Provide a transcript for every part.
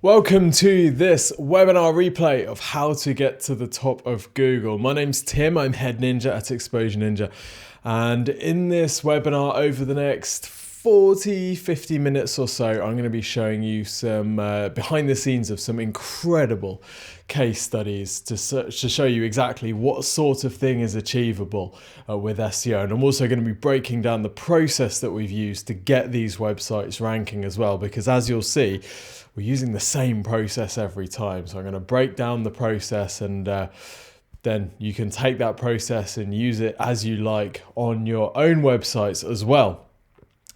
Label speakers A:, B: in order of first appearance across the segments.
A: Welcome to this webinar replay of how to get to the top of Google. My name's Tim, I'm Head Ninja at Exposure Ninja. And in this webinar over the next 50 minutes or so, I'm going to be showing you some behind the scenes of some incredible case studies to show you exactly what sort of thing is achievable with SEO. And I'm also going to be breaking down the process that we've used to get these websites ranking as well, because as you'll see, we're using the same process every time. So I'm going to break down the process and then you can take that process and use it as you like on your own websites as well.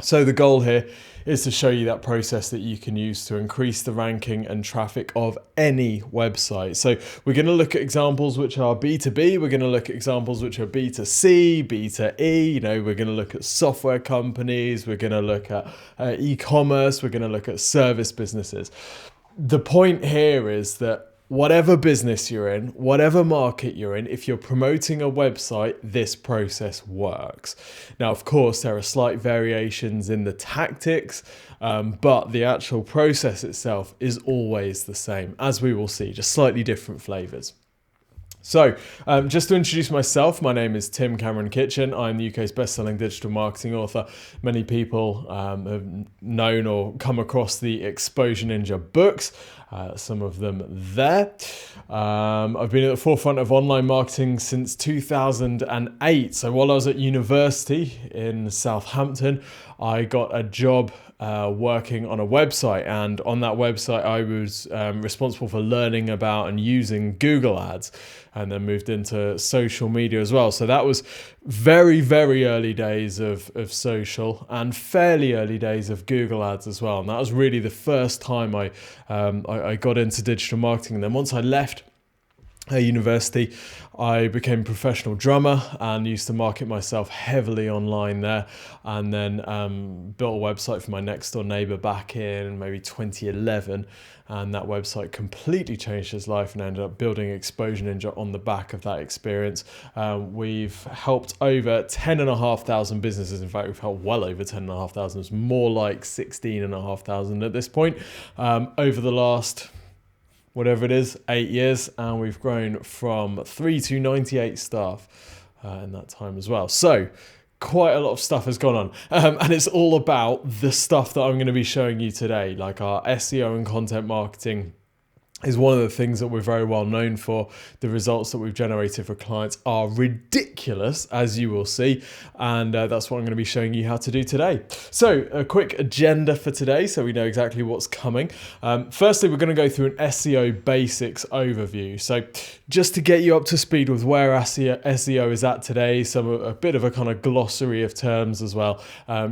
A: So the goal here is to show you that process that you can use to increase the ranking and traffic of any website. So we're going to look at examples which are B2B, we're going to look at examples which are B2C, B2E, we're going to look at software companies, we're going to look at e-commerce, we're going to look at service businesses. The point here is that whatever business you're in, whatever market you're in, if you're promoting a website, this process works. Now, of course, there are slight variations in the tactics, but the actual process itself is always the same, as we will see, just slightly different flavors. So just to introduce myself, my name is Tim Cameron Kitchen. I'm the UK's best-selling digital marketing author. Many people have known or come across the Exposure Ninja books, some of them there. I've been at the forefront of online marketing since 2008. So while I was at university in Southampton, I got a job working on a website, and on that website I was responsible for learning about and using Google Ads, and then moved into social media as well. So that was very, very early days of social and fairly early days of Google Ads as well. And that was really the first time I got into digital marketing. And then once I left university, I became a professional drummer and used to market myself heavily online there, and then built a website for my next door neighbor back in maybe 2011, and that website completely changed his life, and I ended up building Exposure Ninja on the back of that experience. We've helped over 10,500 businesses. In fact, we've helped well over 10,500. It's more like 16,500 at this point over the last whatever it is, 8 years, and we've grown from 3 to 98 staff in that time as well. So quite a lot of stuff has gone on, and it's all about the stuff that I'm going to be showing you today, like our SEO and content marketing is one of the things that we're very well known for. The results that we've generated for clients are ridiculous, as you will see, and that's what I'm going to be showing you how to do today. So a quick agenda for today so we know exactly what's coming. Firstly, we're going to go through an SEO basics overview. So just to get you up to speed with where SEO is at today, a bit of a kind of glossary of terms as well,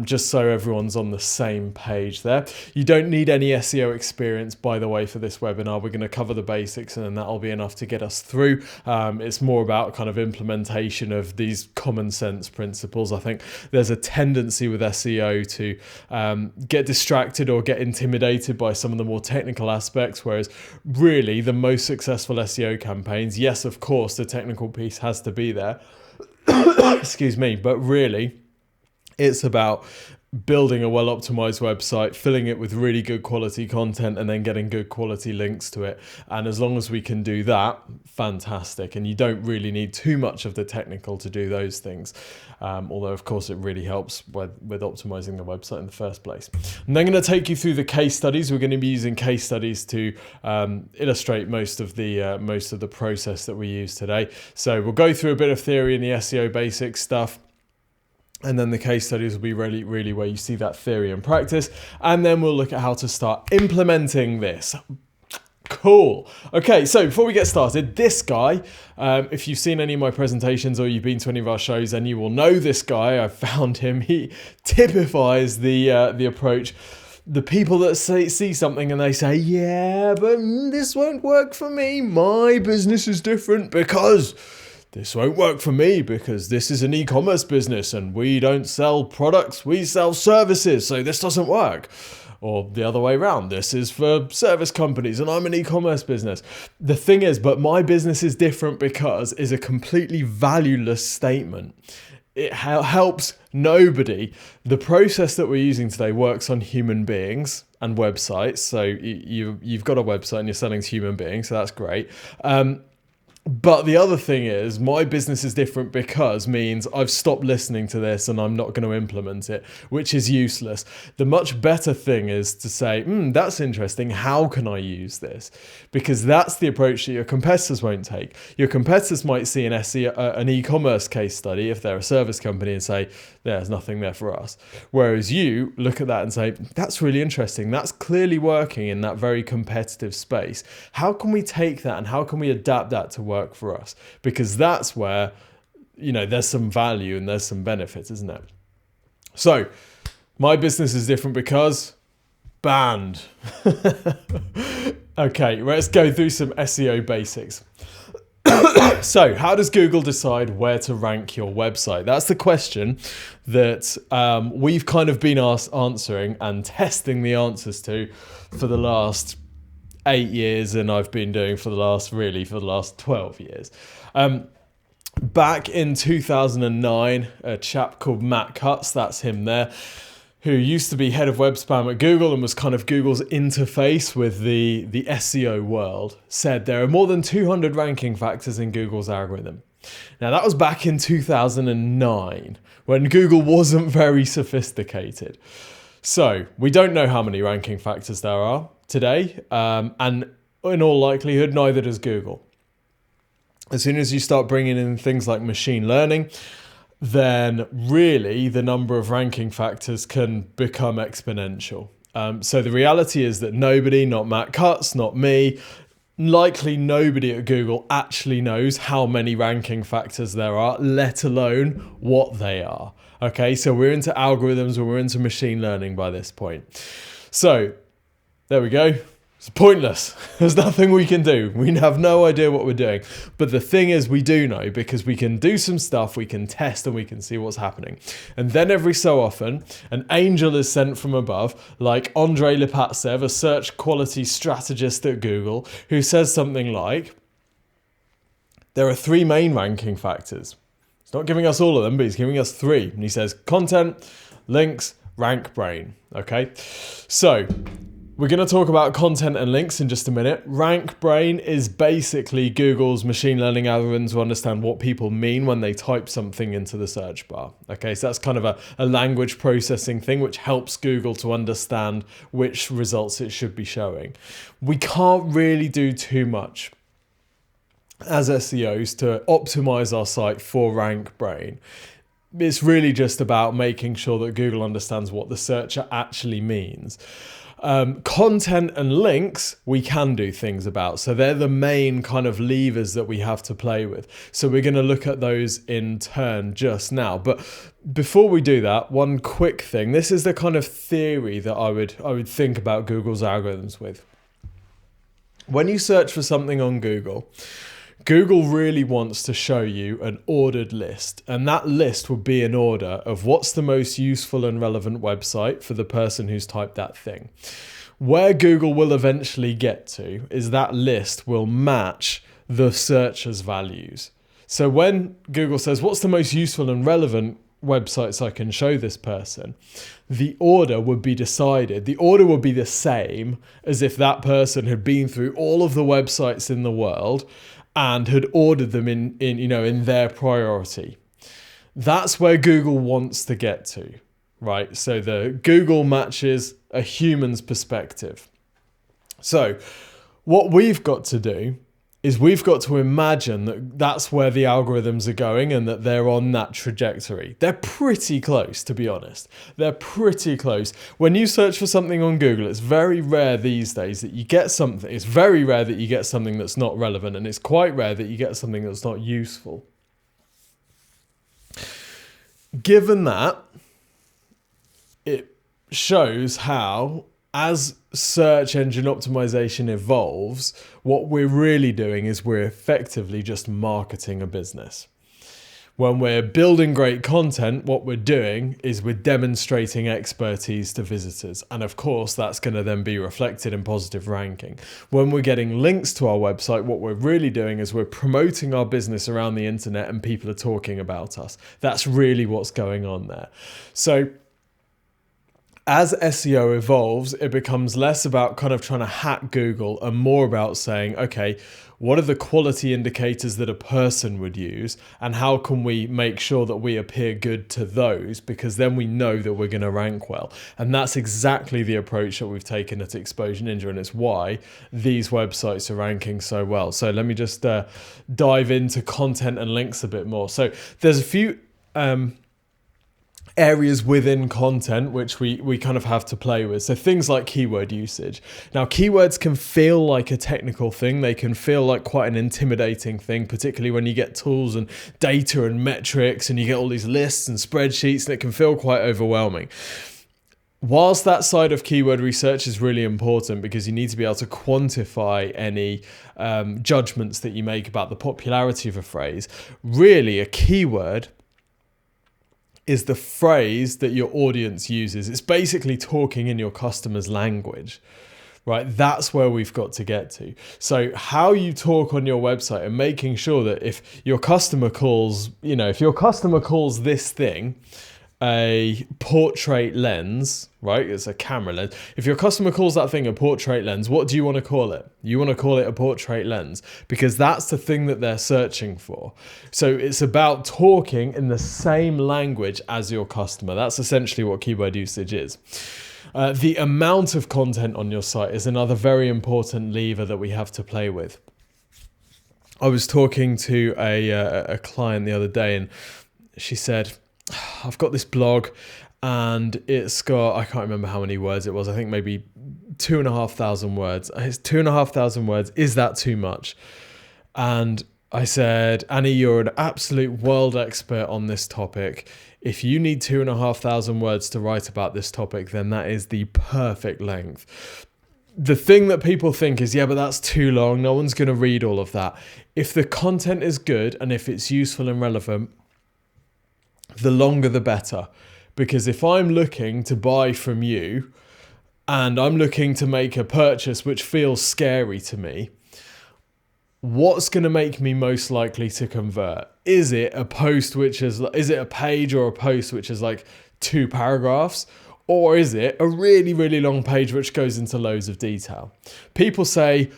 A: just so everyone's on the same page there. You don't need any SEO experience, by the way, for this webinar. We're going to cover the basics and then that'll be enough to get us through. It's more about kind of implementation of these common sense principles. I think there's a tendency with SEO to get distracted or get intimidated by some of the more technical aspects, whereas really the most successful SEO campaigns, yes, of course, the technical piece has to be there, excuse me, but really it's about building a well-optimized website, filling it with really good quality content, and then getting good quality links to it. And as long as we can do that, fantastic. And you don't really need too much of the technical to do those things. Although, of course, it really helps with optimizing the website in the first place. I'm then going to take you through the case studies. We're going to be using case studies to illustrate most of the process that we use today. So we'll go through a bit of theory and the SEO basics stuff, and then the case studies will be really, really where you see that theory and practice. And then we'll look at how to start implementing this. Cool. Okay, so before we get started, this guy, if you've seen any of my presentations or you've been to any of our shows, then you will know this guy. I found him. He typifies the approach. The people that see something and they say, yeah, but this won't work for me. My business is different because this won't work for me because this is an e-commerce business and we don't sell products, we sell services, so this doesn't work. Or the other way around, this is for service companies and I'm an e-commerce business. The thing is, but my business is different because is a completely valueless statement. it helps nobody. The process that we're using today works on human beings and websites. So you've got a website and you're selling to human beings, so that's great. But the other thing is, my business is different because means I've stopped listening to this and I'm not going to implement it, which is useless. The much better thing is to say, that's interesting. How can I use this? Because that's the approach that your competitors won't take. Your competitors might see an SEO, an e-commerce case study if they're a service company and say, there's nothing there for us. Whereas you look at that and say, that's really interesting. That's clearly working in that very competitive space. How can we take that and how can we adapt that to work for us? Because that's where, there's some value and there's some benefit, isn't it? So my business is different because banned. Okay, let's go through some SEO basics. So how does Google decide where to rank your website? That's the question that we've kind of been answering and testing the answers to for the last 8 years, and I've been doing for the last 12 years. Back in 2009, a chap called Matt Cutts, that's him there, who used to be head of web spam at Google and was kind of Google's interface with the SEO world, said there are more than 200 ranking factors in Google's algorithm. Now that was back in 2009 when Google wasn't very sophisticated. So we don't know how many ranking factors there are today, and in all likelihood, neither does Google. As soon as you start bringing in things like machine learning, then really the number of ranking factors can become exponential. So the reality is that nobody, not Matt Cutts, not me, likely nobody at Google actually knows how many ranking factors there are, let alone what they are. Okay, so we're into algorithms or we're into machine learning by this point. So there we go. It's pointless. There's nothing we can do. We have no idea what we're doing. But the thing is, we do know because we can do some stuff, we can test and we can see what's happening. And then every so often, an angel is sent from above, like Andrei Lipatsev, a search quality strategist at Google, who says something like, there are 3 main ranking factors. He's not giving us all of them, but he's giving us 3. And he says content, links, rank brain. Okay, so we're going to talk about content and links in just a minute. Rank brain is basically Google's machine learning algorithms to understand what people mean when they type something into the search bar. Okay, so that's kind of a language processing thing which helps Google to understand which results it should be showing. We can't really do too much as SEOs to optimize our site for rank brain. It's really just about making sure that Google understands what the searcher actually means. Content and links we can do things about, so they're the main kind of levers that we have to play with. So we're going to look at those in turn just now, but before we do that, one quick thing. This is the kind of theory that I would think about Google's algorithms with. When you search for something on Google, Google really wants to show you an ordered list, and that list will be in order of what's the most useful and relevant website for the person who's typed that thing. Where Google will eventually get to is that list will match the searcher's values. So when Google says, what's the most useful and relevant websites I can show this person, the order would be decided. The order would be the same as if that person had been through all of the websites in the world and had ordered them in their priority. That's where Google wants to get to, right? So the Google matches a human's perspective. So what we've got to do is we've got to imagine that that's where the algorithms are going and that they're on that trajectory. They're pretty close, to be honest. They're pretty close. When you search for something on Google, it's very rare these days that you get something. It's very rare that you get something that's not relevant, and it's quite rare that you get something that's not useful. Given that, it shows how, as search engine optimization evolves, what we're really doing is we're effectively just marketing a business. When we're building great content, what we're doing is we're demonstrating expertise to visitors. And of course, that's going to then be reflected in positive ranking. When we're getting links to our website, what we're really doing is we're promoting our business around the internet and people are talking about us. That's really what's going on there. So as SEO evolves, it becomes less about kind of trying to hack Google and more about saying, okay, what are the quality indicators that a person would use and how can we make sure that we appear good to those, because then we know that we're going to rank well. And that's exactly the approach that we've taken at Exposure Ninja, and it's why these websites are ranking so well. So let me just dive into content and links a bit more. So there's a few areas within content which we kind of have to play with. So things like keyword usage. Now, keywords can feel like a technical thing. They can feel like quite an intimidating thing, particularly when you get tools and data and metrics and you get all these lists and spreadsheets, and it can feel quite overwhelming. Whilst that side of keyword research is really important because you need to be able to quantify any judgments that you make about the popularity of a phrase, really a keyword is the phrase that your audience uses. It's basically talking in your customer's language, right? That's where we've got to get to. So how you talk on your website and making sure that if your customer calls, if your customer calls this thing a portrait lens, right? It's a camera lens. If your customer calls that thing a portrait lens, what do you want to call it? You want to call it a portrait lens because that's the thing that they're searching for. So it's about talking in the same language as your customer. That's essentially what keyword usage is. The amount of content on your site is another very important lever that we have to play with. I was talking to a client the other day and she said, I've got this blog and it's got, I can't remember how many words it was. I think maybe 2,500 words. It's 2,500 words. Is that too much? And I said, Annie, you're an absolute world expert on this topic. If you need 2,500 words to write about this topic, then that is the perfect length. The thing that people think is, yeah, but that's too long. No one's going to read all of that. If the content is good and if it's useful and relevant, the longer the better. Because if I'm looking to buy from you and I'm looking to make a purchase which feels scary to me, what's going to make me most likely to convert? Is it a post is it a page or a post which is like 2 paragraphs? Or is it a really, really long page which goes into loads of detail? People say,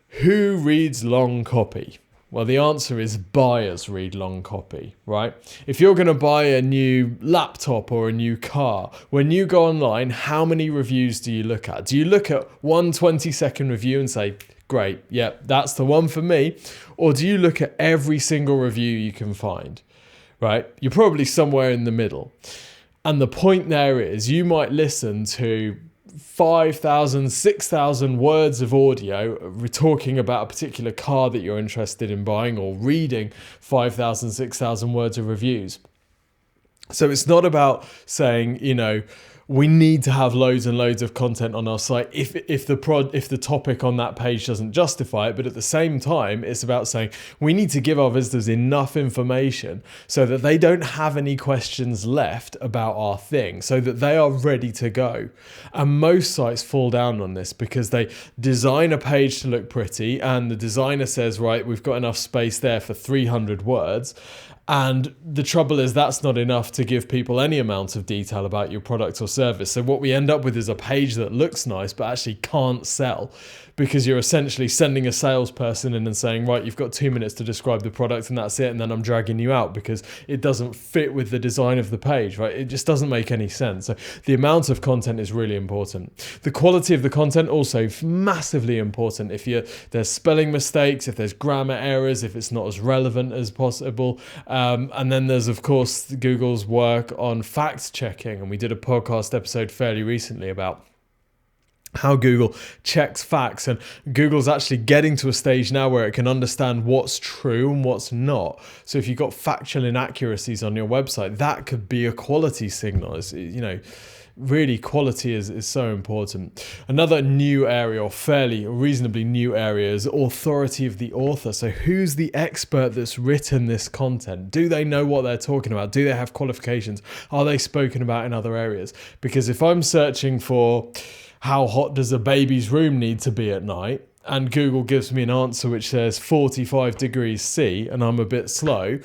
A: who reads long copy? Well, the answer is buyers read long copy, right? If you're going to buy a new laptop or a new car, when you go online, how many reviews do you look at? Do you look at one 20-second review and say, great, yeah, that's the one for me? Or do you look at every single review you can find, right? You're probably somewhere in the middle. And the point there is you might listen to 5,000, 6,000 words of audio talking about a particular car that you're interested in buying, or reading 5,000, 6,000 words of reviews. So it's not about saying, we need to have loads and loads of content on our site if the topic on that page doesn't justify it. But at the same time, it's about saying we need to give our visitors enough information so that they don't have any questions left about our thing, so that they are ready to go. And most sites fall down on this because they design a page to look pretty and the designer says, right, we've got enough space there for 300 words. And the trouble is that's not enough to give people any amount of detail about your product or service. So what we end up with is a page that looks nice but actually can't sell, because you're essentially sending a salesperson in and saying, right, you've got 2 minutes to describe the product and that's it, and then I'm dragging you out because it doesn't fit with the design of the page, right? It just doesn't make any sense. So the amount of content is really important. The quality of the content also massively important. If there's spelling mistakes, if there's grammar errors, if it's not as relevant as possible. And then there's, of course, Google's work on fact checking. And we did a podcast episode fairly recently about how Google checks facts, and Google's actually getting to a stage now where it can understand what's true and what's not. So if you've got factual inaccuracies on your website, that could be a quality signal. really quality is so important. Another new area, or fairly reasonably new area, is authority of the author. So who's the expert that's written this content? Do they know what they're talking about? Do they have qualifications? Are they spoken about in other areas? Because if I'm searching for how hot does a baby's room need to be at night, and Google gives me an answer which says 45 degrees C, and I'm a bit slow,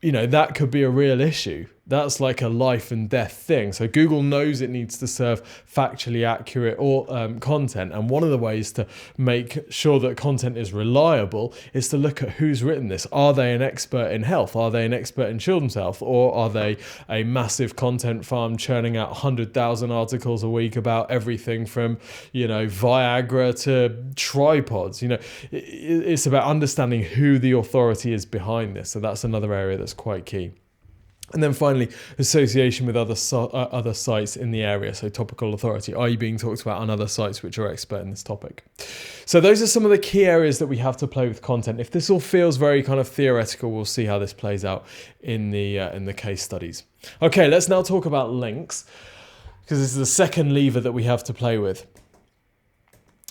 A: that could be a real issue. That's like a life and death thing. So Google knows it needs to serve factually accurate content. And one of the ways to make sure that content is reliable is to look at who's written this. Are they an expert in health? Are they an expert in children's health? Or are they a massive content farm churning out 100,000 articles a week about everything from, Viagra to tripods? It's about understanding who the authority is behind this. So that's another area that's quite key. And then finally, association with other sites in the area. So topical authority. Are you being talked about on other sites which are expert in this topic? So those are some of the key areas that we have to play with content. If this all feels very kind of theoretical, we'll see how this plays out in the case studies. Okay, let's now talk about links, because this is the second lever that we have to play with.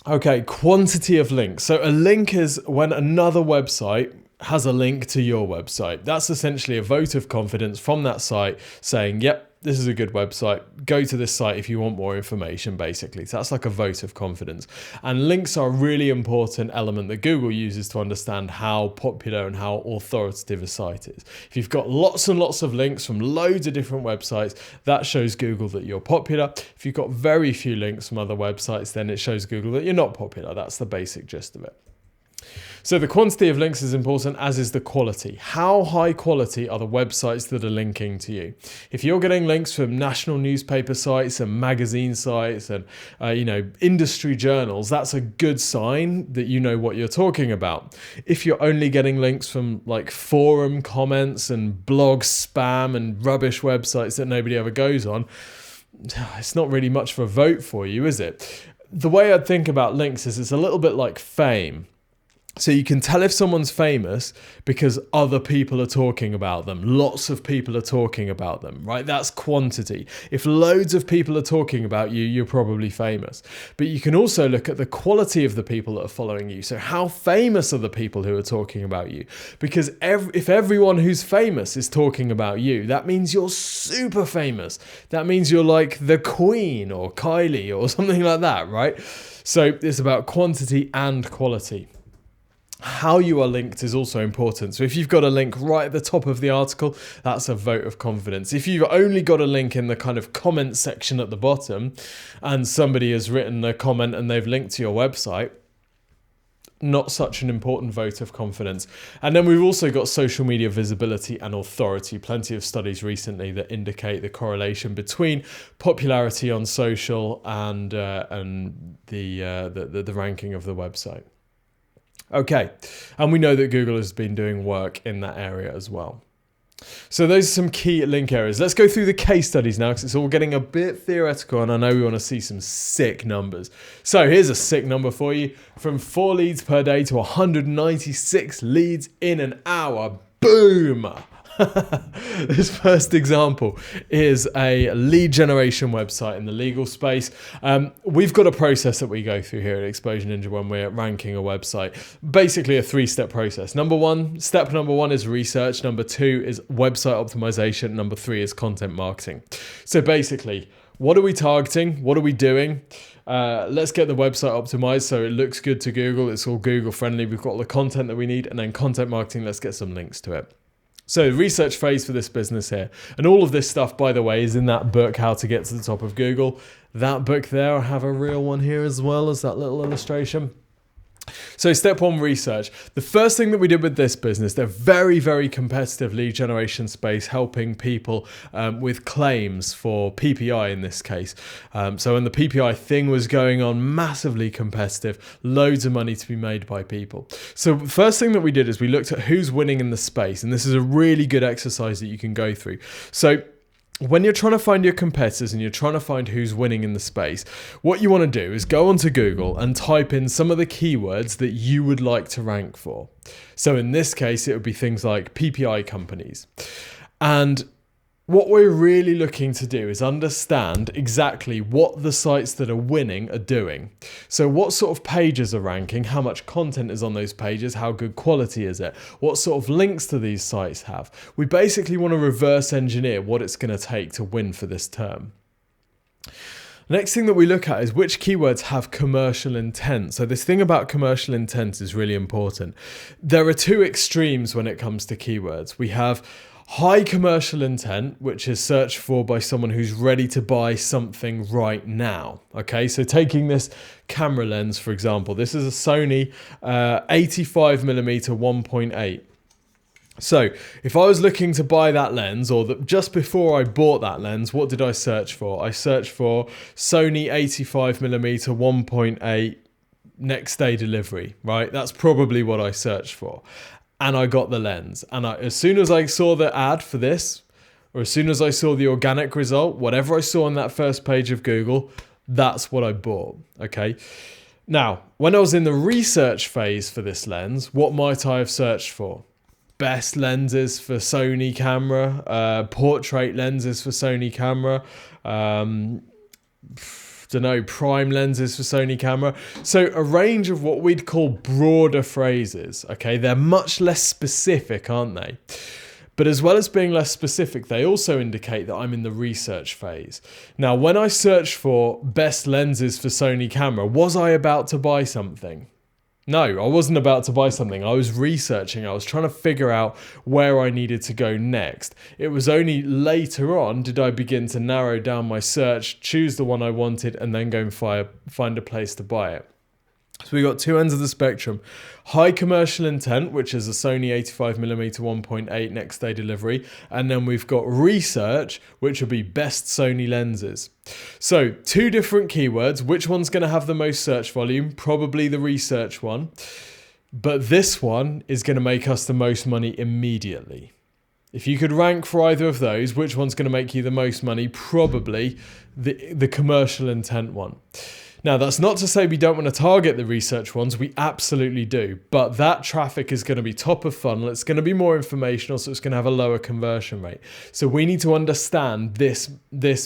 A: Okay, quantity of links. So a link is when another website has a link to your website. That's essentially a vote of confidence from that site saying, yep, this is a good website. Go to this site if you want more information, basically. So that's like a vote of confidence. And links are a really important element that Google uses to understand how popular and how authoritative a site is. If you've got lots and lots of links from loads of different websites, that shows Google that you're popular. If you've got very few links from other websites, then it shows Google that you're not popular. That's the basic gist of it. So the quantity of links is important, as is the quality. How high quality are the websites that are linking to you? If you're getting links from national newspaper sites and magazine sites and industry journals, that's a good sign that you know what you're talking about. If you're only getting links from like forum comments and blog spam and rubbish websites that nobody ever goes on, it's not really much of a vote for you, is it? The way I'd think about links is it's a little bit like fame. So you can tell if someone's famous because other people are talking about them. Lots of people are talking about them, right? That's quantity. If loads of people are talking about you, you're probably famous. But you can also look at the quality of the people that are following you. So how famous are the people who are talking about you? Because if everyone who's famous is talking about you, that means you're super famous. That means you're like the Queen or Kylie or something like that, right? So it's about quantity and quality. How you are linked is also important. So if you've got a link right at the top of the article, that's a vote of confidence. If you've only got a link in the kind of comment section at the bottom and somebody has written a comment and they've linked to your website, not such an important vote of confidence. And then we've also got social media visibility and authority. Plenty of studies recently that indicate the correlation between popularity on social and the ranking of the website. Okay, and we know that Google has been doing work in that area as well. So those are some key link areas. Let's go through the case studies now, because it's all getting a bit theoretical and I know we want to see some sick numbers. So here's a sick number for you. From 4 leads per day to 196 leads in an hour. Boom! This first example is a lead generation website in the legal space. We've got a process that we go through here at Exposure Ninja when we're ranking a website. Basically a 3-step process. Step number one is research. Number 2 is website optimization. Number 3 is content marketing. So basically, what are we targeting? What are we doing? Let's get the website optimized so it looks good to Google. It's all Google friendly. We've got all the content that we need. And then content marketing, let's get some links to it. So research phase for this business here. And all of this stuff, by the way, is in that book, How to Get to the Top of Google. That book there, I have a real one here as well as that little illustration. So step 1, research. The first thing that we did with this business, they're very, very competitive lead generation space, helping people with claims for PPI in this case. So when the PPI thing was going on, massively competitive, loads of money to be made by people. So the first thing that we did is we looked at who's winning in the space. And this is a really good exercise that you can go through. So when you're trying to find your competitors and you're trying to find who's winning in the space, what you want to do is go onto Google and type in some of the keywords that you would like to rank for. So in this case, it would be things like PPI companies. And What we're really looking to do is understand exactly what the sites that are winning are doing. So what sort of pages are ranking, how much content is on those pages, how good quality is it, what sort of links do these sites have. We basically want to reverse engineer what it's going to take to win for this term. Next thing that we look at is which keywords have commercial intent. So this thing about commercial intent is really important. There are two extremes when it comes to keywords. We have high commercial intent, which is searched for by someone who's ready to buy something right now. Okay, so taking this camera lens, for example, this is a Sony 85mm 1.8. So if I was looking to buy that lens, or just before I bought that lens, what did I search for? I searched for Sony 85mm 1.8 next day delivery, right? That's probably what I searched for. And I got the lens. And as soon as I saw the ad for this, or as soon as I saw the organic result, whatever I saw on that first page of Google, that's what I bought, okay? Now, when I was in the research phase for this lens, what might I have searched for? Best lenses for Sony camera, portrait lenses for Sony camera, prime lenses for Sony camera. So a range of what we'd call broader phrases, okay? They're much less specific, aren't they? But as well as being less specific, they also indicate that I'm in the research phase. Now, when I searched for best lenses for Sony camera, was I about to buy something? No, I wasn't about to buy something. I was researching. I was trying to figure out where I needed to go next. It was only later on did I begin to narrow down my search, choose the one I wanted, and then go and find a place to buy it. So we got two ends of the spectrum. High commercial intent, which is a Sony 85mm 1.8 next day delivery. And then we've got research, which would be best Sony lenses. So two different keywords. Which one's going to have the most search volume? Probably the research one. But this one is going to make us the most money immediately. If you could rank for either of those, which one's going to make you the most money? Probably the commercial intent one. Now, that's not to say we don't want to target the research ones. We absolutely do. But that traffic is going to be top of funnel. It's going to be more informational, so it's going to have a lower conversion rate. So we need to understand this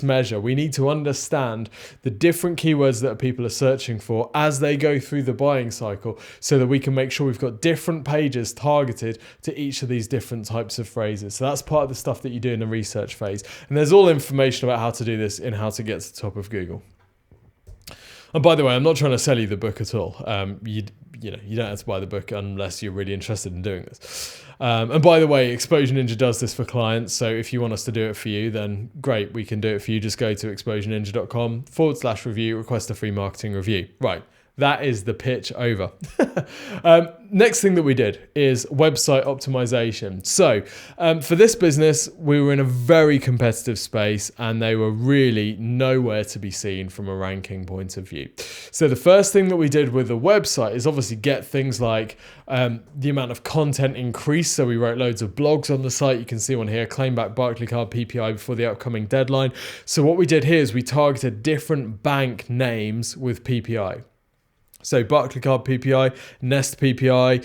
A: measure. We need to understand the different keywords that people are searching for as they go through the buying cycle, so that we can make sure we've got different pages targeted to each of these different types of phrases. So that's part of the stuff that you do in the research phase. And there's all information about how to do this in How to Get to the Top of Google. And by the way, I'm not trying to sell you the book at all. You don't have to buy the book unless you're really interested in doing this. And by the way, Exposure Ninja does this for clients. So if you want us to do it for you, then great, we can do it for you. Just go to exposureninja.com/review, request a free marketing review. Right. That is the pitch over. Next thing that we did is website optimization. So for this business, we were in a very competitive space and they were really nowhere to be seen from a ranking point of view. So the first thing that we did with the website is obviously get things like the amount of content increased. So we wrote loads of blogs on the site. You can see one here, claim back Barclaycard PPI before the upcoming deadline. So what we did here is we targeted different bank names with PPI. So Barclaycard PPI, Nest PPI,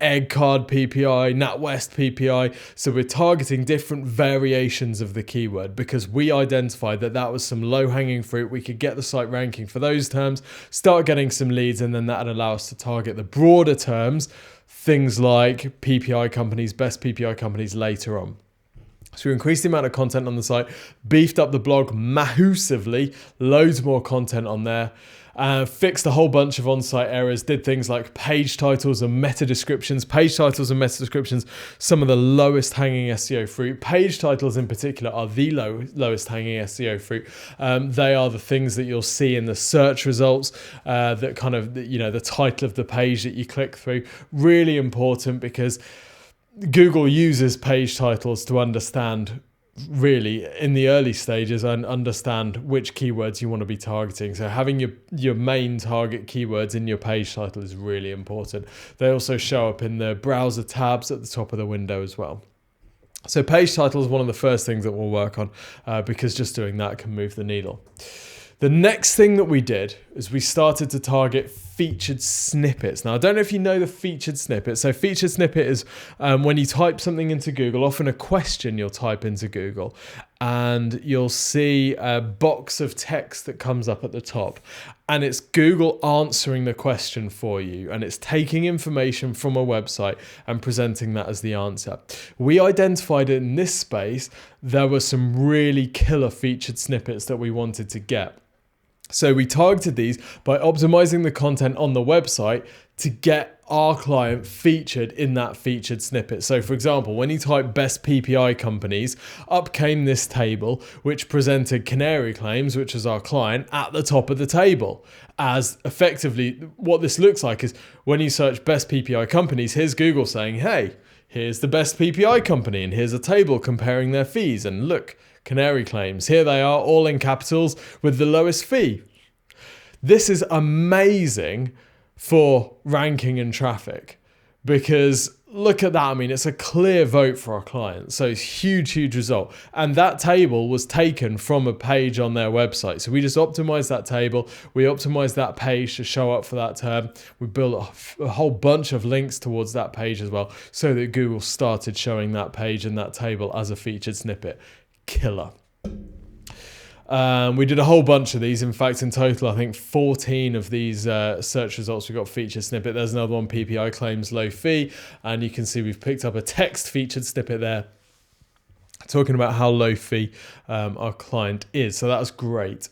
A: Egg Card PPI, NatWest PPI. So we're targeting different variations of the keyword because we identified that that was some low-hanging fruit. We could get the site ranking for those terms, start getting some leads, and then that'd allow us to target the broader terms, things like PPI companies, best PPI companies later on. So we increased the amount of content on the site, beefed up the blog massively, loads more content on there. Fixed a whole bunch of on-site errors, did things like page titles and meta descriptions. Page titles and meta descriptions, some of the lowest hanging SEO fruit. Page titles in particular are the lowest hanging SEO fruit. They are the things that you'll see in the search results, that kind of, the title of the page that you click through. Really important because Google uses page titles to understand, really in the early stages, and understand which keywords you want to be targeting. So having your main target keywords in your page title is really important. They also show up in the browser tabs at the top of the window as well. So page title is one of the first things that we'll work on because just doing that can move the needle. The next thing that we did is we started to target featured snippets. Now, I don't know if you know the featured snippet. So featured snippet is when you type something into Google, often a question you'll type into Google, and you'll see a box of text that comes up at the top. And it's Google answering the question for you, and it's taking information from a website and presenting that as the answer. We identified in this space there were some really killer featured snippets that we wanted to get. So we targeted these by optimizing the content on the website to get our client featured in that featured snippet. So for example, when you type best PPI companies, up came this table, which presented Canary Claims, which is our client, at the top of the table. As effectively, what this looks like is when you search best PPI companies, here's Google saying, hey, here's the best PPI company, and here's a table comparing their fees. And look, Canary Claims, here they are, all in capitals with the lowest fee. This is amazing for ranking and traffic, because look at that. I mean, it's a clear vote for our clients. So it's huge result. And that table was taken from a page on their website. So we just optimized that table. We optimized that page to show up for that term. We built a whole bunch of links towards that page as well, so that Google started showing that page and that table as a featured snippet. Killer. We did a whole bunch of these. In fact, in total, I think 14 of these search results we got featured snippet. There's another one, PPI claims low fee. And you can see we've picked up a text featured snippet there talking about how low fee our client is. So that was great.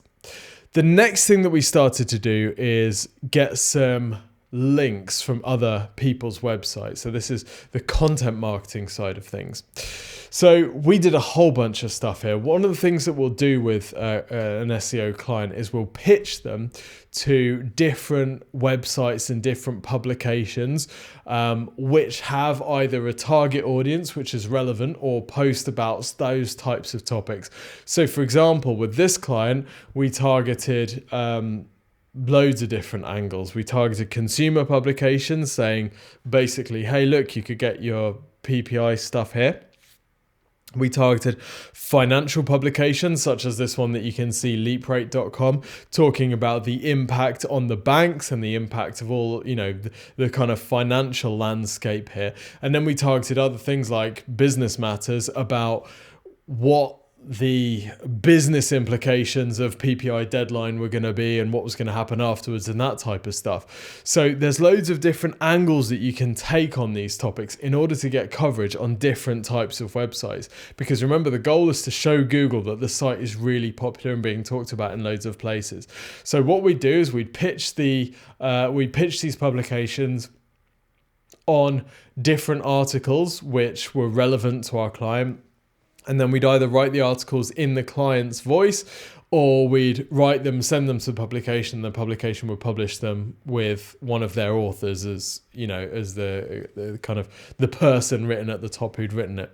A: The next thing that we started to do is get some links from other people's websites. So this is the content marketing side of things. So we did a whole bunch of stuff here. One of the things that we'll do with an SEO client is we'll pitch them to different websites and different publications which have either a target audience which is relevant or post about those types of topics. So for example, with this client, we targeted loads of different angles. We targeted consumer publications saying basically, hey, look, you could get your PPI stuff here. We targeted financial publications such as this one that you can see, leaprate.com, talking about the impact on the banks and the impact of all, the kind of financial landscape here. And then we targeted other things like Business Matters about what the business implications of PPI deadline were going to be and what was going to happen afterwards and that type of stuff. So there's loads of different angles that you can take on these topics in order to get coverage on different types of websites. Because remember, the goal is to show Google that the site is really popular and being talked about in loads of places. So what we do is we pitch these publications on different articles which were relevant to our client. And then we'd either write the articles in the client's voice, or we'd write them, send them to the publication. The publication would publish them with one of their authors as the kind of the person written at the top who'd written it.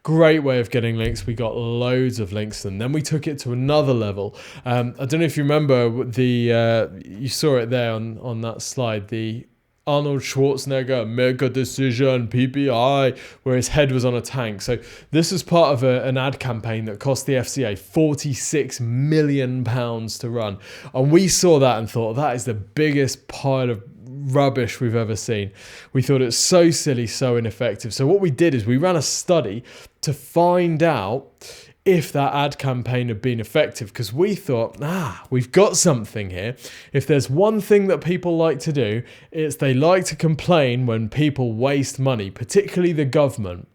A: Great way of getting links. We got loads of links, and then we took it to another level. I don't know if you remember you saw it there on that slide, the Arnold Schwarzenegger mega decision PPI, where his head was on a tank. So this is part of an ad campaign that cost the FCA £46 million to run. And we saw that and thought, that is the biggest pile of rubbish we've ever seen. We thought it's so silly, so ineffective. So what we did is we ran a study to find out if that ad campaign had been effective, because we thought, we've got something here. If there's one thing that people like to do, it's they like to complain when people waste money, particularly the government.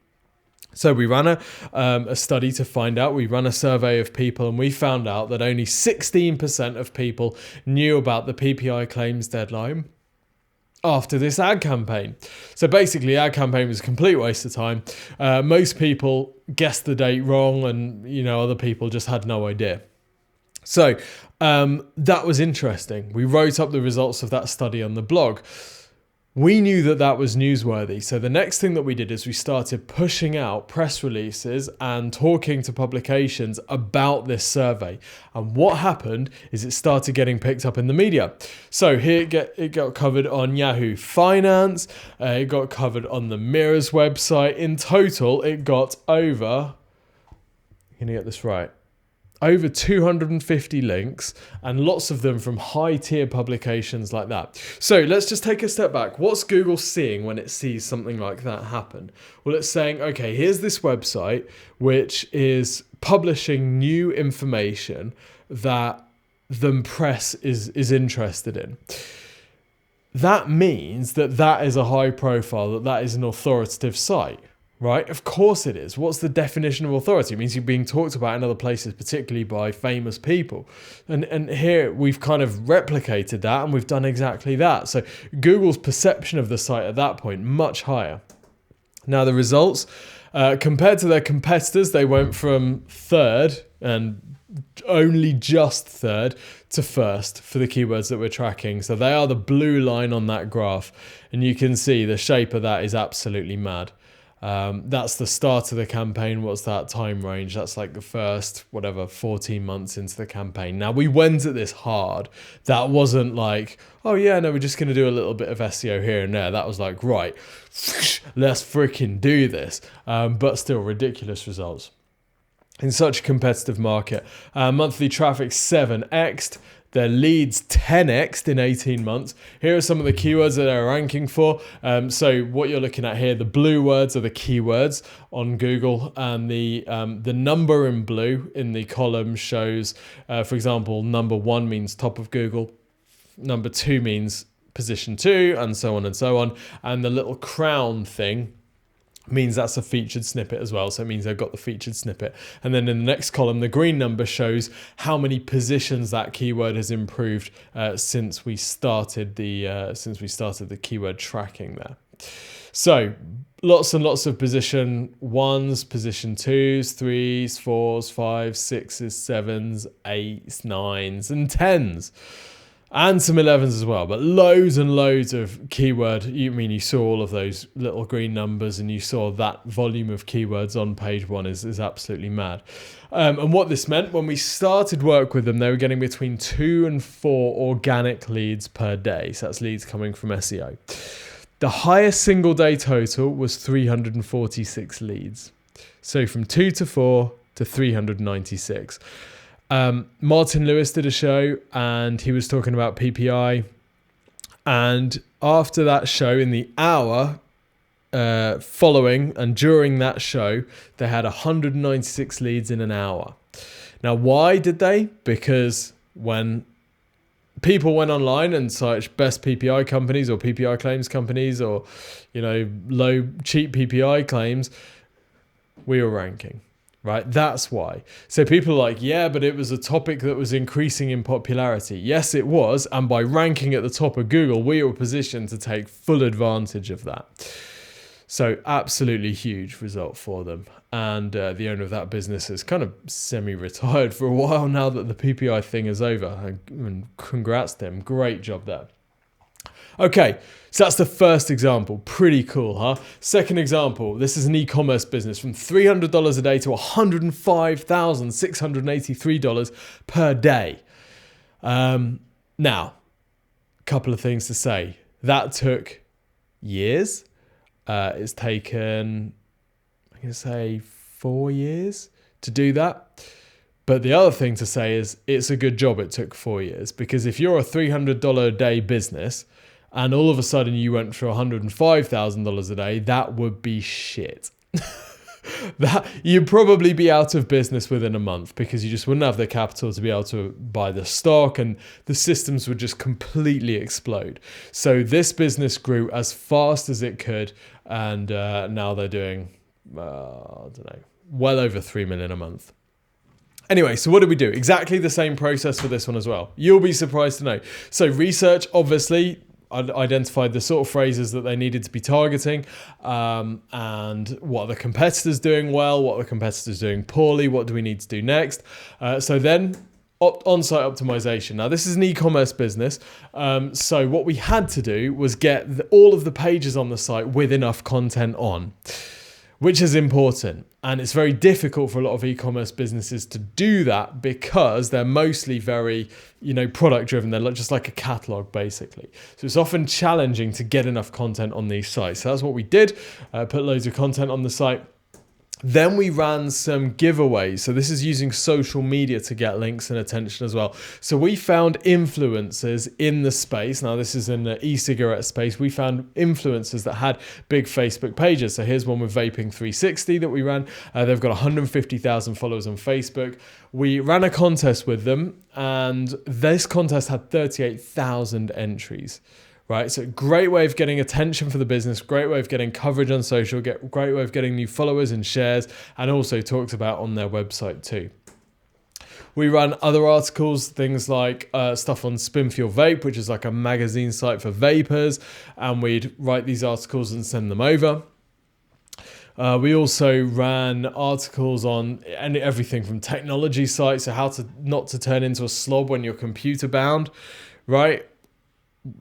A: So we ran a study to find out. We ran a survey of people, and we found out that only 16% of people knew about the PPI claims deadline after this ad campaign. So basically, ad campaign was a complete waste of time. Most people guessed the date wrong, and other people just had no idea. So that was interesting. We wrote up the results of that study on the blog. We knew that was newsworthy. So the next thing that we did is we started pushing out press releases and talking to publications about this survey. And what happened is it started getting picked up in the media. So here it got covered on Yahoo Finance. It got covered on the Mirror's website. In total, it got over, I'm going to get this right, over 250 links, and lots of them from high tier publications like that. So let's just take a step back. What's Google seeing when it sees something like that happen? Well, it's saying, okay, here's this website which is publishing new information that the press is interested in. That means that is a high profile, that is an authoritative site. Right? Of course it is. What's the definition of authority? It means you're being talked about in other places, particularly by famous people. And here we've kind of replicated that, and we've done exactly that. So Google's perception of the site at that point, much higher. Now the results, compared to their competitors, they went from third and only just third to first for the keywords that we're tracking. So they are the blue line on that graph. And you can see the shape of that is absolutely mad. That's the start of the campaign. What's that time range? That's like the first, 14 months into the campaign. Now, we went at this hard. That wasn't like, oh yeah, no, we're just going to do a little bit of SEO here and there. That was like, right, let's freaking do this. But still ridiculous results. In such a competitive market, monthly traffic 7x'd. Their leads 10x'd in 18 months. Here are some of the keywords that they're ranking for. So what you're looking at here, the blue words are the keywords on Google, and the number in blue in the column shows, for example, number 1 means top of Google, number 2 means position 2, and so on and so on. And the little crown thing means that's a featured snippet as well. So it means they've got the featured snippet. And then in the next column, the green number shows how many positions that keyword has improved since we started the keyword tracking there. So lots and lots of position 1s, position 2s, 3s, 4s, 5s, 6s, 7s, 8s, 9s, and 10s. And some 11s as well, but loads and loads of keyword. You saw all of those little green numbers, and you saw that volume of keywords on page 1 is absolutely mad. And what this meant, when we started work with them, they were getting between 2 and 4 organic leads per day. So that's leads coming from SEO. The highest single day total was 346 leads. So from 2 to 4 to 396. Martin Lewis did a show, and he was talking about PPI, and after that show, in the hour following and during that show, they had 196 leads in an hour. Now, why did they? Because when people went online and searched best PPI companies or PPI claims companies, or low cheap PPI claims, we were ranking. Right, that's why. So people are like, yeah, but it was a topic that was increasing in popularity. Yes, it was. And by ranking at the top of Google, we were positioned to take full advantage of that. So absolutely huge result for them. And the owner of that business is kind of semi-retired for a while now that the PPI thing is over. And congrats to him. Great job there. Okay, so that's the first example. Pretty cool, huh? Second example, this is an e-commerce business from $300 a day to $105,683 per day. Now, a couple of things to say. That took years. It's taken, I'm going to say 4 years to do that. But the other thing to say is it's a good job it took 4 years, because if you're a $300 a day business and all of a sudden you went for $105,000 a day, that would be shit. That you'd probably be out of business within a month, because you just wouldn't have the capital to be able to buy the stock, and the systems would just completely explode. So this business grew as fast as it could, and now they're doing, well over 3 million a month. Anyway, so what did we do? Exactly the same process for this one as well. You'll be surprised to know. So research, obviously, identified the sort of phrases that they needed to be targeting, and what are the competitors doing well, what are the competitors doing poorly, what do we need to do next. So then on-site optimization. Now this is an e-commerce business, so what we had to do was get all of the pages on the site with enough content on, which is important. And it's very difficult for a lot of e-commerce businesses to do that, because they're mostly very, product driven. They're just like a catalog, basically. So it's often challenging to get enough content on these sites. So that's what we did. Put loads of content on the site. Then we ran some giveaways. So this is using social media to get links and attention as well. So we found influencers in the space. Now this is in the e-cigarette space. We found influencers that had big Facebook pages. So here's one with Vaping 360 that we ran. They've got 150,000 followers on Facebook. We ran a contest with them, and this contest had 38,000 entries. Right, so great way of getting attention for the business, great way of getting coverage on social, great way of getting new followers and shares, and also talked about on their website too. We run other articles, things like stuff on Spin for Your Vape, which is like a magazine site for vapors, and we'd write these articles and send them over. We also ran articles on everything from technology sites, so how to not to turn into a slob when you're computer bound, right?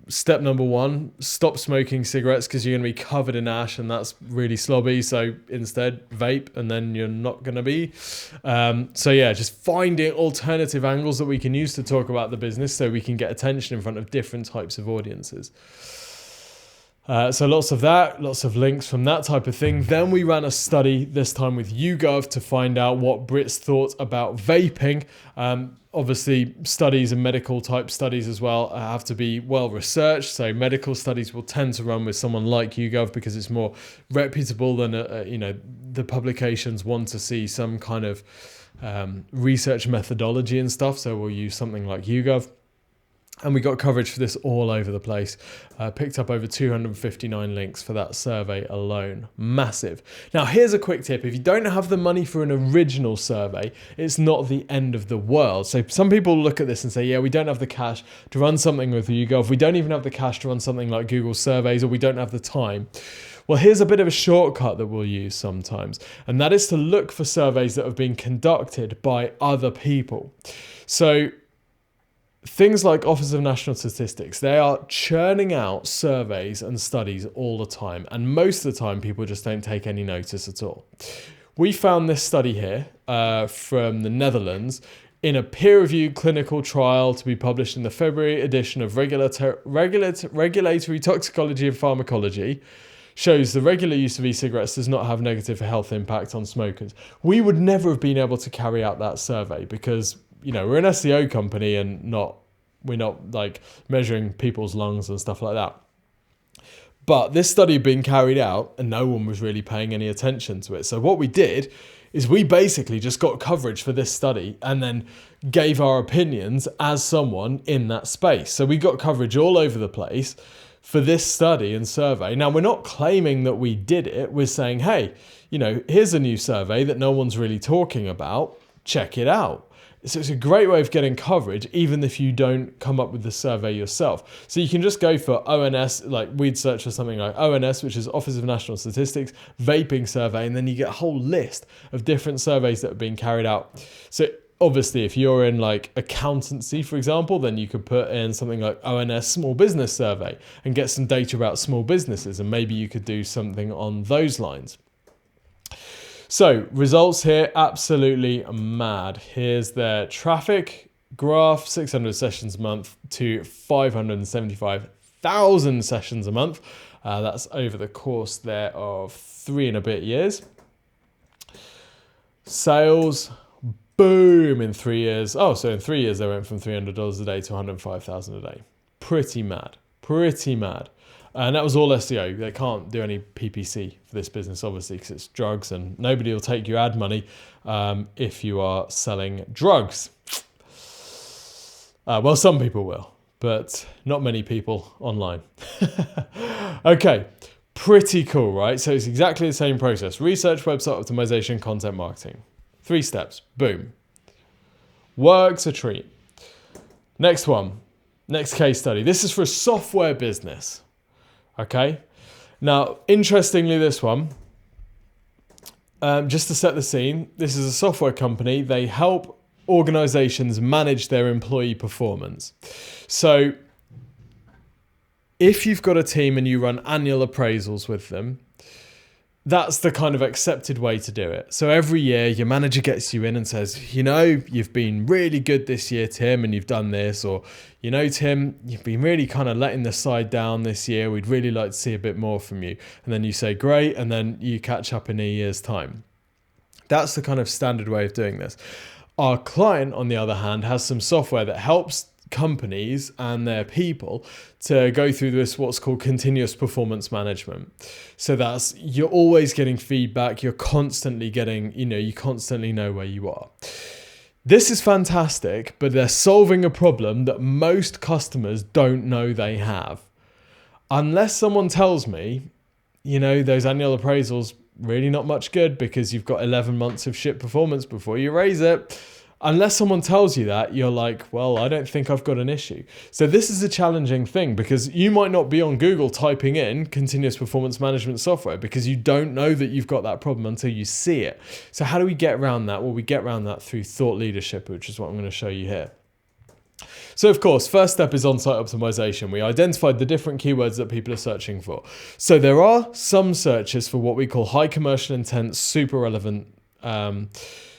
A: Step number 1, stop smoking cigarettes because you're going to be covered in ash and that's really slobby. So instead vape and then you're not going to be. So yeah, just finding alternative angles that we can use to talk about the business so we can get attention in front of different types of audiences. So lots of that, lots of links from that type of thing. Then we ran a study, this time with YouGov, to find out what Brits thought about vaping. Obviously, studies and medical type studies as well have to be well researched. So medical studies will tend to run with someone like YouGov because it's more reputable than, the publications want to see some kind of research methodology and stuff. So we'll use something like YouGov. And we got coverage for this all over the place. Picked up over 259 links for that survey alone. Massive. Now, here's a quick tip. If you don't have the money for an original survey, it's not the end of the world. So some people look at this and say, yeah, we don't have the cash to run something with YouGov. We don't even have the cash to run something like Google Surveys, or we don't have the time. Well, here's a bit of a shortcut that we'll use sometimes, and that is to look for surveys that have been conducted by other people. So things like Office of National Statistics, they are churning out surveys and studies all the time. And most of the time, people just don't take any notice at all. We found this study here from the Netherlands in a peer-reviewed clinical trial to be published in the February edition of Regulatory Toxicology and Pharmacology. Shows the regular use of e-cigarettes does not have negative health impact on smokers. We would never have been able to carry out that survey because we're an SEO company and we're not like measuring people's lungs and stuff like that. But this study had been carried out and no one was really paying any attention to it. So what we did is we basically just got coverage for this study and then gave our opinions as someone in that space. So we got coverage all over the place for this study and survey. Now, we're not claiming that we did it. We're saying, hey, here's a new survey that no one's really talking about. Check it out. So it's a great way of getting coverage, even if you don't come up with the survey yourself. So you can just go for ONS, like we'd search for something like ONS, which is Office of National Statistics, vaping survey, and then you get a whole list of different surveys that have been carried out. So obviously, if you're in like accountancy, for example, then you could put in something like ONS Small Business Survey and get some data about small businesses, and maybe you could do something on those lines. So results here, absolutely mad. Here's their traffic graph, 600 sessions a month to 575,000 sessions a month. That's over the course there of 3 and a bit years. Sales, boom, in 3 years. Oh, so in 3 years, they went from $300 a day to $105,000 a day. Pretty mad. And that was all SEO. They can't do any PPC for this business, obviously, because it's drugs and nobody will take your ad money if you are selling drugs. Well, some people will, but not many people online. Okay, pretty cool, right? So it's exactly the same process. Research, website optimization, content marketing. 3 steps, boom. Works a treat. Next one, next case study. This is for a software business. Okay, now interestingly, this one, just to set the scene, this is a software company. They help organizations manage their employee performance. So if you've got a team and you run annual appraisals with them, that's the kind of accepted way to do it. So every year your manager gets you in and says, you've been really good this year, Tim, and you've done this, or, Tim, you've been really kind of letting the side down this year. We'd really like to see a bit more from you. And then you say, great. And then you catch up in a year's time. That's the kind of standard way of doing this. Our client, on the other hand, has some software that helps companies and their people to go through this, what's called continuous performance management. So that's, you're always getting feedback, you're constantly getting, you constantly know where you are. This is fantastic, but they're solving a problem that most customers don't know they have. Unless someone tells me, those annual appraisals really not much good because you've got 11 months of shit performance before you raise it. Unless someone tells you that, you're like, well, I don't think I've got an issue. So this is a challenging thing because you might not be on Google typing in continuous performance management software because you don't know that you've got that problem until you see it. So how do we get around that? Well, we get around that through thought leadership, which is what I'm going to show you here. So of course, first step is on-site optimization. We identified the different keywords that people are searching for. So there are some searches for what we call high commercial intent, super relevant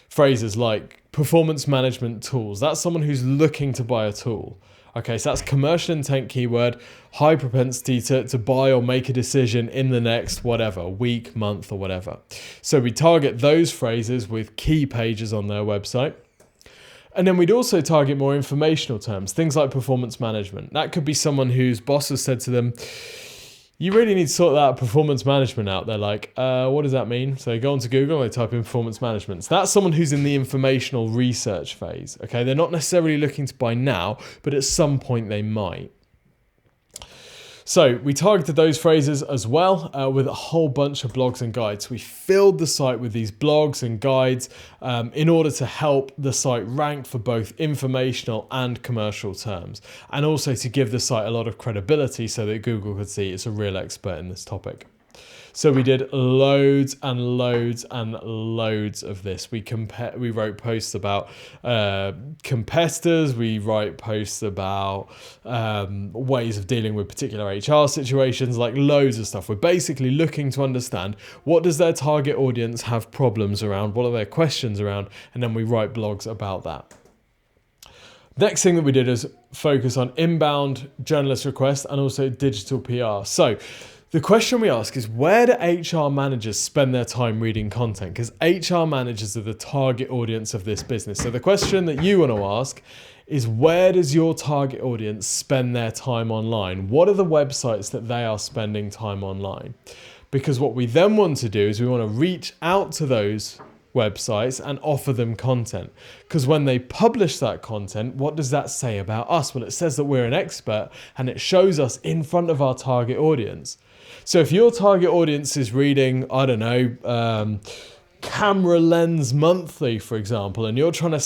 A: phrases like performance management tools. That's someone who's looking to buy a tool. Okay, so that's commercial intent keyword, high propensity to buy or make a decision in the next whatever, week, month, or whatever. So we target those phrases with key pages on their website. And then we'd also target more informational terms, things like performance management. That could be someone whose boss has said to them, you really need to sort that performance management out. They're like, what does that mean? So they go onto Google and they type in performance management. So that's someone who's in the informational research phase. Okay, they're not necessarily looking to buy now, but at some point they might. So we targeted those phrases as well with a whole bunch of blogs and guides. We filled the site with these blogs and guides in order to help the site rank for both informational and commercial terms, and also to give the site a lot of credibility so that Google could see it's a real expert in this topic. So we did loads and loads and loads of this. We wrote posts about competitors. We write posts about ways of dealing with particular HR situations, like loads of stuff. We're basically looking to understand what does their target audience have problems around, what are their questions around, and then we write blogs about that. Next thing that we did is focus on inbound journalist requests and also digital PR. So the question we ask is, where do HR managers spend their time reading content? Because HR managers are the target audience of this business. So the question that you want to ask is, where does your target audience spend their time online? What are the websites that they are spending time online? Because what we then want to do is we want to reach out to those websites and offer them content. Because when they publish that content, what does that say about us? Well, it says that we're an expert and it shows us in front of our target audience. So if your target audience is reading, I don't know, Camera Lens Monthly, for example, and you're trying to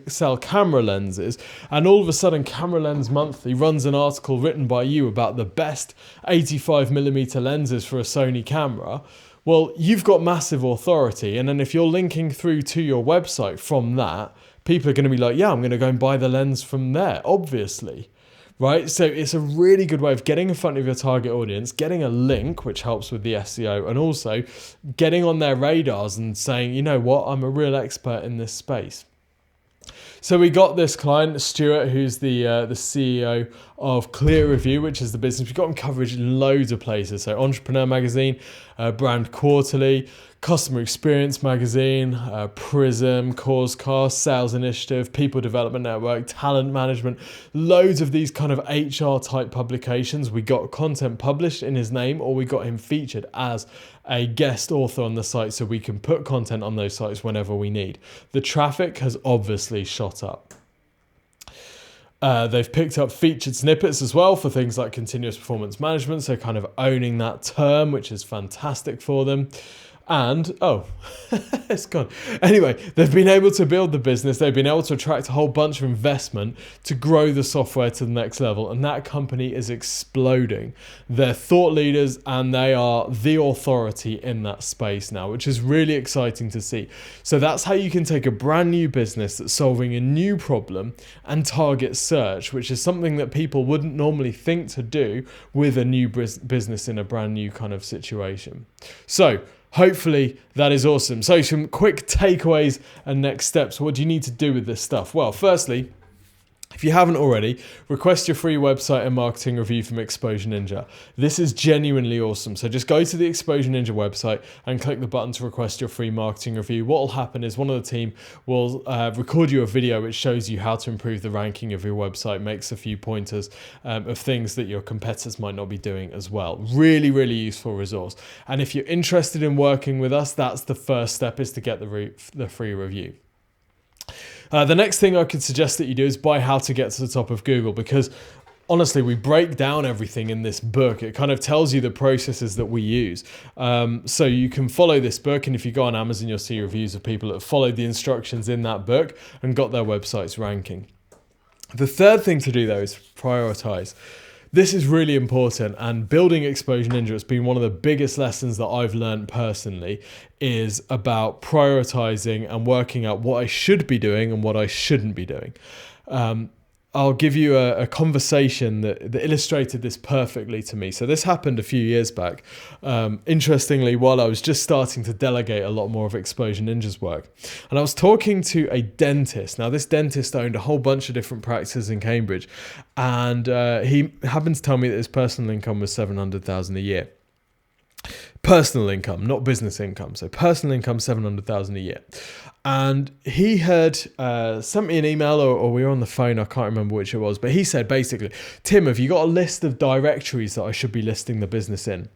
A: sell camera lenses, and all of a sudden Camera Lens Monthly runs an article written by you about the best 85mm lenses for a Sony camera, well, you've got massive authority. And then if you're linking through to your website from that, people are going to be like, yeah, I'm going to go and buy the lens from there, obviously. Right? So it's a really good way of getting in front of your target audience, getting a link, which helps with the SEO, and also getting on their radars and saying, you know what, I'm a real expert in this space. So we got this client, Stuart, who's the CEO of Clear Review, which is the business. We've got him coverage in loads of places. So Entrepreneur Magazine, Brand Quarterly, Customer Experience Magazine, Prism, Causecast, Sales Initiative, People Development Network, Talent Management, loads of these kind of HR type publications. We got content published in his name, or we got him featured as a guest author on the site so we can put content on those sites whenever we need. The traffic has obviously shot up. They've picked up featured snippets as well for things like continuous performance management, so kind of owning that term, which is fantastic for them. And, it's gone. Anyway, they've been able to build the business. They've been able to attract a whole bunch of investment to grow the software to the next level. And that company is exploding. They're thought leaders and they are the authority in that space now, which is really exciting to see. So that's how you can take a brand new business that's solving a new problem and target search, which is something that people wouldn't normally think to do with a new business in a brand new kind of situation. So hopefully that is awesome. So some quick takeaways and next steps. What do you need to do with this stuff? Well, firstly, If you haven't already, request your free website and marketing review from Exposure Ninja. This is genuinely awesome. So just go to the Exposure Ninja website and click the button to request your free marketing review. What will happen is one of the team will record you a video which shows you how to improve the ranking of your website, makes a few pointers of things that your competitors might not be doing as well. Really, really useful resource. And if you're interested in working with us, that's the first step, is to get the free review. The next thing I could suggest that you do is buy How to Get to the Top of Google, because honestly, we break down everything in this book. It kind of tells you the processes that we use. So you can follow this book, and if you go on Amazon, you'll see reviews of people that followed the instructions in that book and got their websites ranking. The third thing to do, though, is prioritize. This is really important, and building Exposure Ninja has been one of the biggest lessons that I've learned personally, is about prioritizing and working out what I should be doing and what I shouldn't be doing. I'll give you a conversation that illustrated this perfectly to me. So this happened a few years back. Interestingly, while I was just starting to delegate a lot more of Exposure Ninja's work. And I was talking to a dentist. Now, this dentist owned a whole bunch of different practices in Cambridge. And he happened to tell me that his personal income was $700,000 a year. Personal income, not business income. So personal income, $700,000 a year. And he had sent me an email, or we were on the phone, I can't remember which it was, but he said basically, Tim, have you got a list of directories that I should be listing the business in?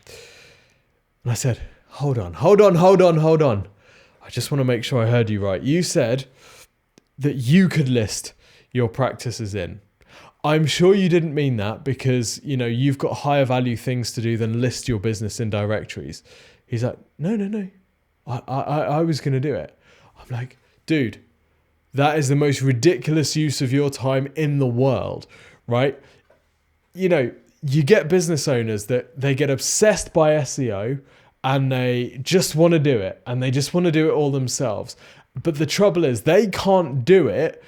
A: And I said, hold on. I just want to make sure I heard you right. You said that you could list your practices in. I'm sure you didn't mean that, because, you know, you've got higher value things to do than list your business in directories. He's like, no. I was going to do it. I'm like, dude, that is the most ridiculous use of your time in the world, right? You know, you get business owners that they get obsessed by SEO and they just want to do it, and they just want to do it all themselves. But the trouble is, they can't do it.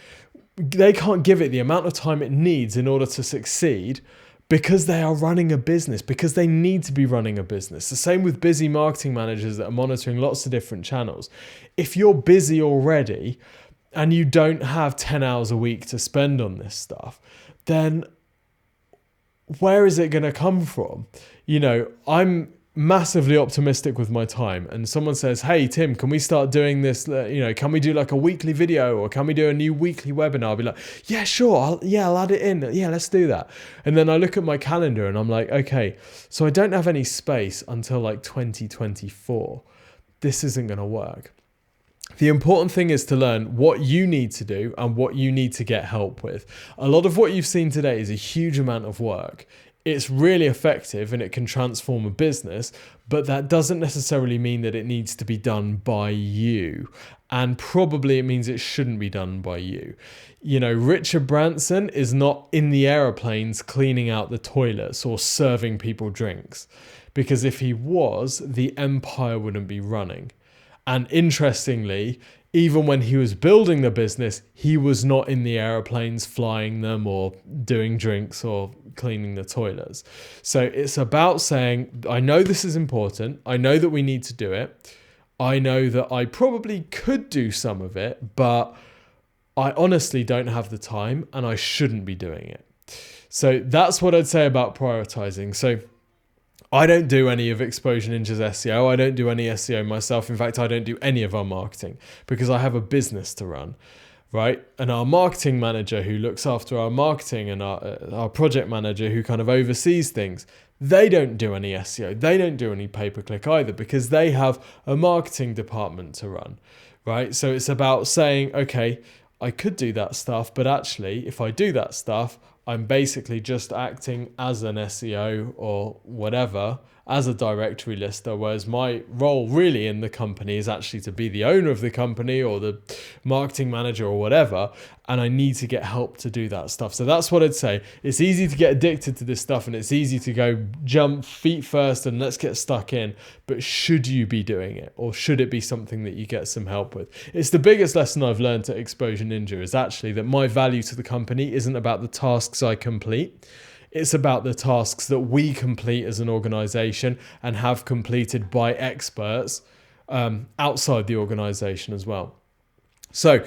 A: They can't give it the amount of time it needs in order to succeed, because they are running a business, because they need to be running a business. The same with busy marketing managers that are monitoring lots of different channels. If you're busy already and you don't have 10 hours a week to spend on this stuff, then where is it going to come from? You know, I'm massively optimistic with my time, and someone says, hey Tim, can we start doing this, can we do like a weekly video, or can we do a new weekly webinar? I'll be like, yeah, sure, I'll add it in, yeah, let's do that. And then I look at my calendar and I'm like, okay, so I don't have any space until like 2024. This isn't going to work. The important thing is to learn what you need to do and what you need to get help with. A lot of what you've seen today is a huge amount of work. It's really effective and it can transform a business, but that doesn't necessarily mean that it needs to be done by you. And probably it means it shouldn't be done by you. You know, Richard Branson is not in the aeroplanes cleaning out the toilets or serving people drinks, because if he was, the empire wouldn't be running. And interestingly, even when he was building the business, he was not in the airplanes flying them or doing drinks or cleaning the toilets. So it's about saying, I know this is important. I know that we need to do it. I know that I probably could do some of it, but I honestly don't have the time and I shouldn't be doing it. So that's what I'd say about prioritizing. So I don't do any of Exposure Ninja's SEO. I don't do any SEO myself. In fact, I don't do any of our marketing because I have a business to run, right? And our marketing manager who looks after our marketing, and our project manager who kind of oversees things, they don't do any SEO. They don't do any pay-per-click either, because they have a marketing department to run, right? So it's about saying, okay, I could do that stuff, but actually, if I do that stuff, I'm basically just acting as an SEO or whatever, as a directory lister, whereas my role really in the company is actually to be the owner of the company or the marketing manager or whatever, and I need to get help to do that stuff. So that's what I'd say. It's easy to get addicted to this stuff, and it's easy to go jump feet first and let's get stuck in, but should you be doing it, or should it be something that you get some help with? It's the biggest lesson I've learned at Exposure Ninja, is actually that my value to the company isn't about the tasks I complete. It's about the tasks that we complete as an organization and have completed by experts outside the organization as well. So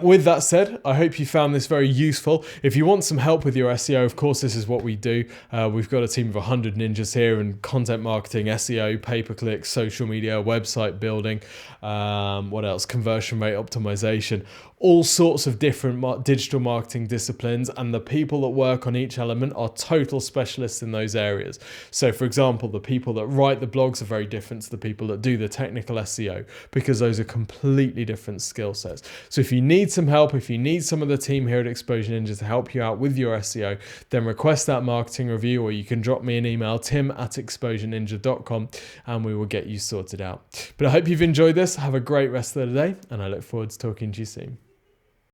A: with that said, I hope you found this very useful. If you want some help with your SEO, of course, this is what we do. We've got a team of 100 ninjas here in content marketing, SEO, pay-per-click, social media, website building, what else? Conversion rate optimization, all sorts of different digital marketing disciplines, and the people that work on each element are total specialists in those areas. So for example, the people that write the blogs are very different to the people that do the technical SEO, because those are completely different skill sets. So if you need some help, if you need some of the team here at Exposure Ninja to help you out with your SEO, then request that marketing review, or you can drop me an email, tim@exposureninja.com, and we will get you sorted out. But I hope you've enjoyed this. Have a great rest of the day, and I look forward to talking to you soon.